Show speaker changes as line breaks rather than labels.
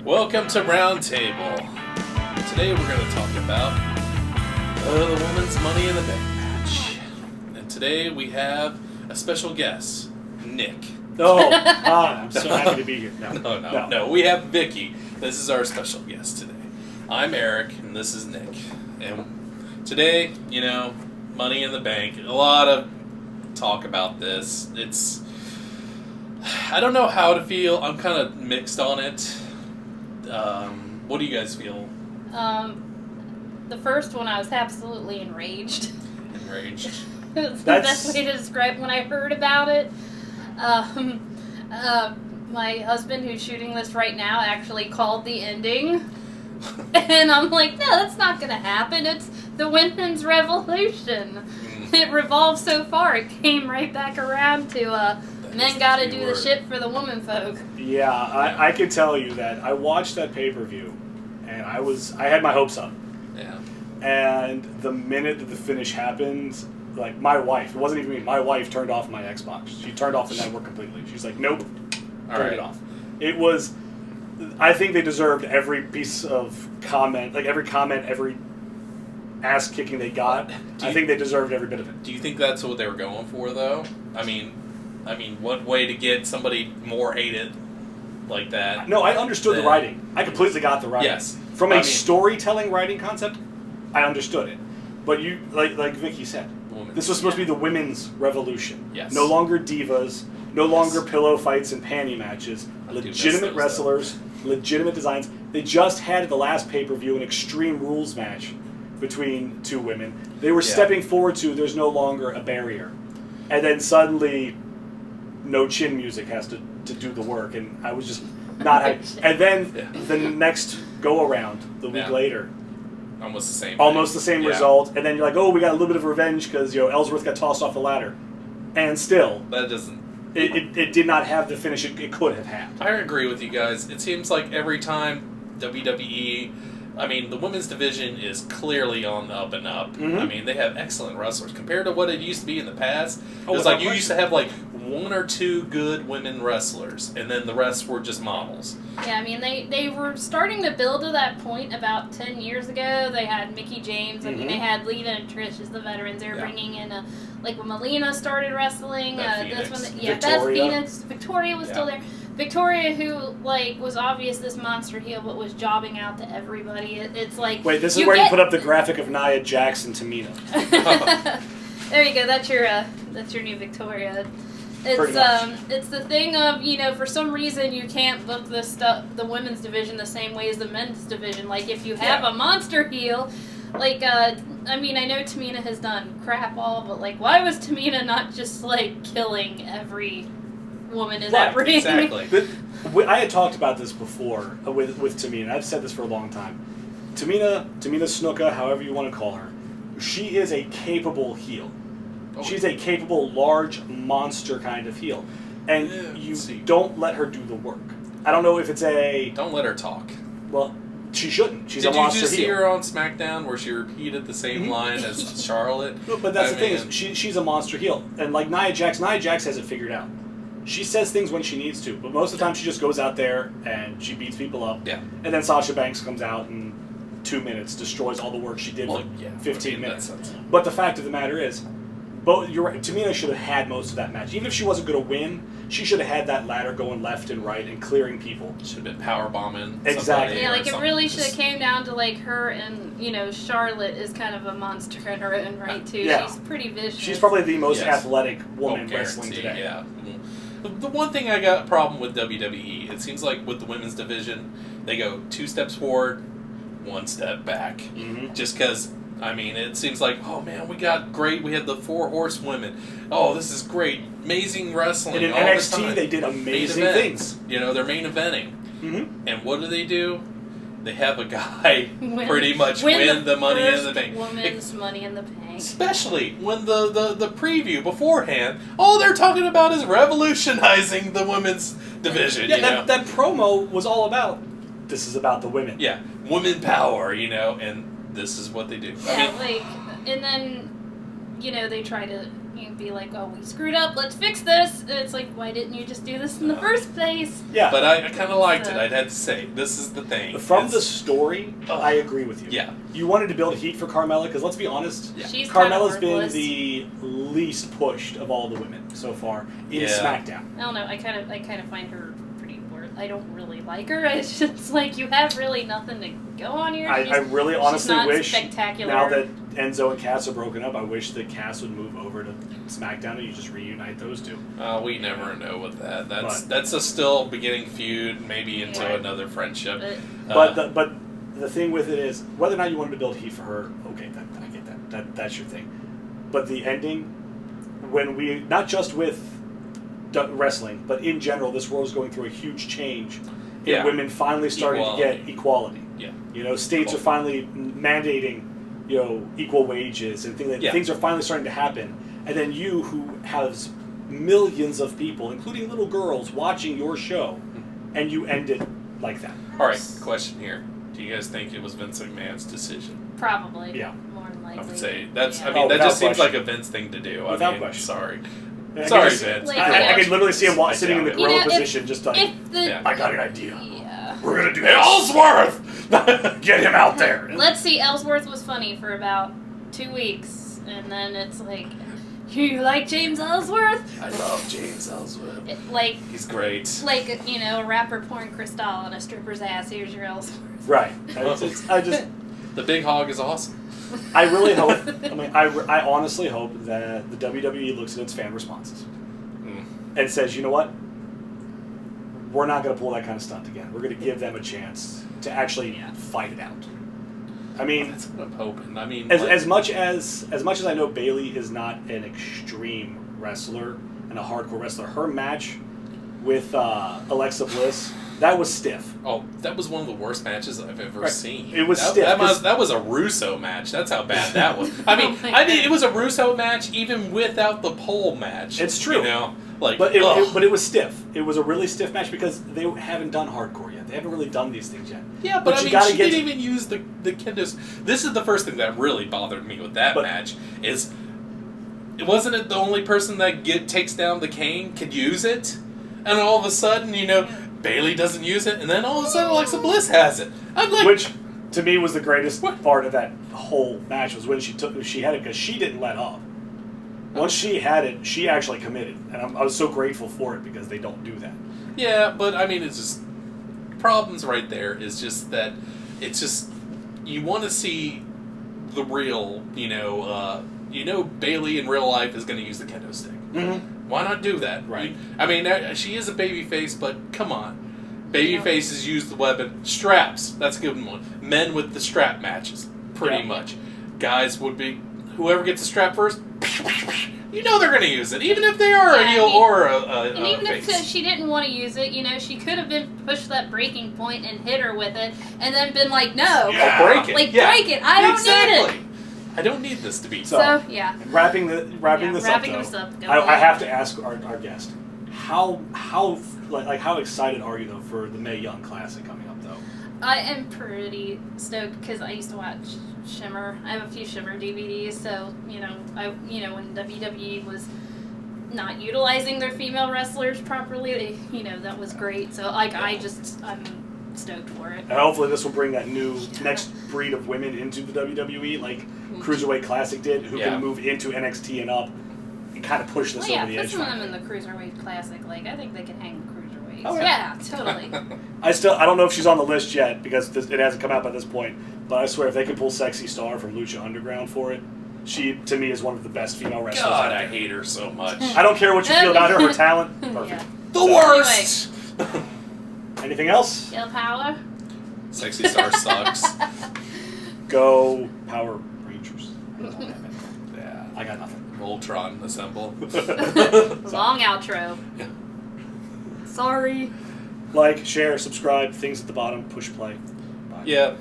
Welcome to Roundtable. Today we're going to talk about the Women's Money in the Bank match. And today we have a special guest, Nick.
I'm so happy to be here.
No. We have Vicky. This is our special guest today. I'm Eric, and this is Nick. And today, Money in the Bank. A lot of talk about this. I don't know how to feel. I'm kind of mixed on it. What do you guys feel?
The first one, I was absolutely enraged.
Enraged?
It's the best way to describe when I heard about it. My husband, who's shooting this right now, actually called the ending. And I'm like, no, that's not going to happen. It's the women's revolution. It revolved so far, it came right back around to men got to do the shit for the woman folk.
Yeah, I can tell you that I watched that pay-per-view, and I had my hopes up.
Yeah. And
the minute that the finish happened, like, my wife, it wasn't even me, my wife turned off my Xbox. She turned off the network completely. She's like, nope, turn it off. It was, I think they deserved every piece of comment, every ass-kicking they got. I think they deserved every bit of it.
Do you think that's what they were going for, though? I mean, what way to get somebody more hated like that?
No, I understood the writing. I completely got the writing.
Yes.
From a storytelling writing concept, I understood it. But you, like Vicky said, this was supposed to be the women's revolution.
Yes.
No longer divas, no longer pillow fights and panty matches. Legitimate wrestlers, legitimate designs. They just had at the last pay-per-view an Extreme Rules match between two women. They were stepping forward to there's no longer a barrier. And then suddenly, no chin music has to do the work. And I was just not happy. And then the next go-around, the week later,
almost the same
result, and then you're like, oh, we got a little bit of revenge because Ellsworth got tossed off the ladder, and still
that doesn't.
It did not have the finish it could have had.
I agree with you guys. It seems like every time WWE, the women's division is clearly on the up and up.
Mm-hmm.
They have excellent wrestlers compared to what it used to be in the past. It was like you used to have like one or two good women wrestlers, and then the rest were just models.
Yeah, they were starting to build to that point about 10 years ago. They had Mickie James. They had Lita and Trish as the veterans. They were bringing in, when Melina started wrestling. Beth Phoenix. Victoria was still there. Victoria, who, was obvious this monster heel, but was jobbing out to everybody. It's like...
Wait, this is where you put up the graphic of Nia Jax and Tamina.
There you go. That's your new Victoria. It's the thing of, for some reason you can't book the women's division the same way as the men's division. Like, if you have a monster heel, I know Tamina has done crap all, but, why was Tamina not just, knilling every woman in that ring?
Exactly.
I had talked about this before with Tamina. I've said this for a long time. Tamina Snuka, however you want to call her, she is a capable heel. She's a capable, large, monster kind of heel. And you don't let her do the work. I don't know if it's
Don't let her talk.
Well, she shouldn't. She's a monster heel.
Did you just see her on SmackDown where she repeated the same line as Charlotte?
No, but that's the thing. She's a monster heel. And like Nia Jax has it figured out. She says things when she needs to. But most of the time she just goes out there and she beats people up.
Yeah.
And then Sasha Banks comes out and 2 minutes destroys all the work she did 15 minutes. But the fact of the matter is, you're right. Tamina should have had most of that match. Even if she wasn't going to win, she should have had that ladder going left and right and clearing people.
Should have been power bombing.
Exactly.
Yeah, it really should have came down to her and Charlotte is kind of a monster in her own right too.
Yeah.
She's pretty vicious.
She's probably the most athletic woman wrestling today.
Yeah. The one thing I got a problem with WWE, it seems like with the women's division, they go 2 steps forward, 1 step back.
Mm-hmm.
Just because. It seems like, oh man, we had the 4 horsewomen. Oh, this is great. Amazing wrestling.
And in
all
NXT,
the time.
they did amazing things.
They're main eventing.
Mm-hmm.
And what do? They have a guy pretty much win the Money in the Bank.
Women's Money in the Bank.
Especially when the preview beforehand, all they're talking about is revolutionizing the women's division.
Yeah, that promo was all about, this is about the women.
Yeah, women power, and this is what they do.
Yeah, and then, they try to, You'd be like, oh, we screwed up, let's fix this. And it's like, why didn't you just do this in the first place?
Yeah.
But I kind of liked it, I'd have to say. This is the thing.
From the story, I agree with you.
Yeah.
You wanted to build heat for Carmella, because let's be honest,
She's
Carmella's been the least pushed of all the women so far in SmackDown.
I don't know, I kind of find her pretty bored. I don't really like her. It's just like, you have really nothing to go on here.
I really honestly wish,
spectacular.
now that Enzo and Cass are broken up, I wish that Cass would move over to SmackDown and you just reunite those two.
We never know with that. That's a still beginning feud, maybe into another friendship.
But the thing with it is, whether or not you wanted to build heat for her, okay, I get that. That's your thing. But the ending, when we, not just with wrestling, but in general, this world is going through a huge change in women finally starting to get equality.
Yeah.
You know, states are finally mandating, you know, equal wages and things are finally starting to happen. And then you, who has millions of people, including little girls, watching your show, and you end it like that.
All right, question here. Do you guys think it was Vince McMahon's decision?
Probably.
Yeah.
More than likely.
I would say that's.
Yeah.
I mean, that just seems
question.
like a Vince thing to do.
Without
I mean,
question.
sorry,
Vince.
Like,
I can literally see him sitting in the
You
gorilla
know,
position, just like, I got an idea.
Yeah.
We're gonna do Ellsworth. Get him out there.
Let's see. Ellsworth was funny for about 2 weeks, and then it's like, you like James Ellsworth?
I love James Ellsworth.
He's
great.
Like, you know, a rapper pouring Cristal on a stripper's ass. Here's your Ellsworth.
Right.
The big hog is awesome.
I really hope. I mean, I honestly hope that the WWE looks at its fan responses and says, you know what? We're not going to pull that kind of stunt again. We're going to give them a chance to actually fight it out. I mean,
that's what I'm hoping. I mean,
as much as I know Bayley is not an extreme wrestler and a hardcore wrestler, her match with Alexa Bliss, that was stiff.
Oh, that was one of the worst matches I've ever seen.
It was stiff.
That was a Russo match. That's how bad that was. I mean, it was a Russo match even without the pole match.
It's true.
You know, but
it was stiff. It was a really stiff match because they haven't done hardcore yet. They haven't really done these things yet.
Yeah, but I mean, she didn't even use the kendos. This is the first thing that really bothered me with that match is, wasn't it the only person that takes down the cane could use it, and all of a sudden, you know, Bayley doesn't use it, and then all of a sudden Alexa Bliss has it. I'm like,
which to me was the greatest part of that whole match was when she had it, because she didn't let up. Once she had it, she actually committed, and I was so grateful for it because they don't do that.
Yeah, but I mean, it's just problems right there. Is just that it's just you want to see the real, you know, Bayley in real life is going to use the kendo stick.
Mm-hmm.
Why not do that?
Right.
I mean, she is a babyface, but come on. Babyfaces use the weapon. Straps, that's a good one. Men with the strap matches, pretty much. Guys would be, whoever gets the strap first, you know they're going to use it, even if they are a heel or a
and even
face.
if she didn't want to use it, you know, she could have been pushed that breaking point and hit her with it, and then been like, no.
Yeah. I'll break it.
Like, break it. I don't need it.
I don't need this to be.
So yeah.
Wrapping this up, though, I have to ask our guest, how excited are you though for the Mae Young Classic coming up though?
I am pretty stoked because I used to watch Shimmer. I have a few Shimmer DVDs, so when WWE was not utilizing their female wrestlers properly, that was great. So I'm stoked for it.
And hopefully this will bring that next breed of women into the WWE, like Cruiserweight Classic did, who can move into NXT and up and kind of push this over the edge.
Put some of them in the Cruiserweight Classic. Like, I think they can hang Cruiserweights.
Oh,
yeah, totally.
I don't know if she's on the list yet because it hasn't come out by this point, but I swear if they can pull Sexy Star from Lucha Underground for it, she, to me, is one of the best female wrestlers out there.
I hate her so much.
I don't care what you feel about her talent. Perfect.
Yeah.
The worst!
Anyway.
Anything else?
Yell Power.
Sexy Star sucks.
Go Power Rangers.
Yeah,
I got nothing.
Voltron assemble.
Long outro.
Yeah.
Sorry.
Like, share, subscribe, things at the bottom, push play. Bye.
Yeah.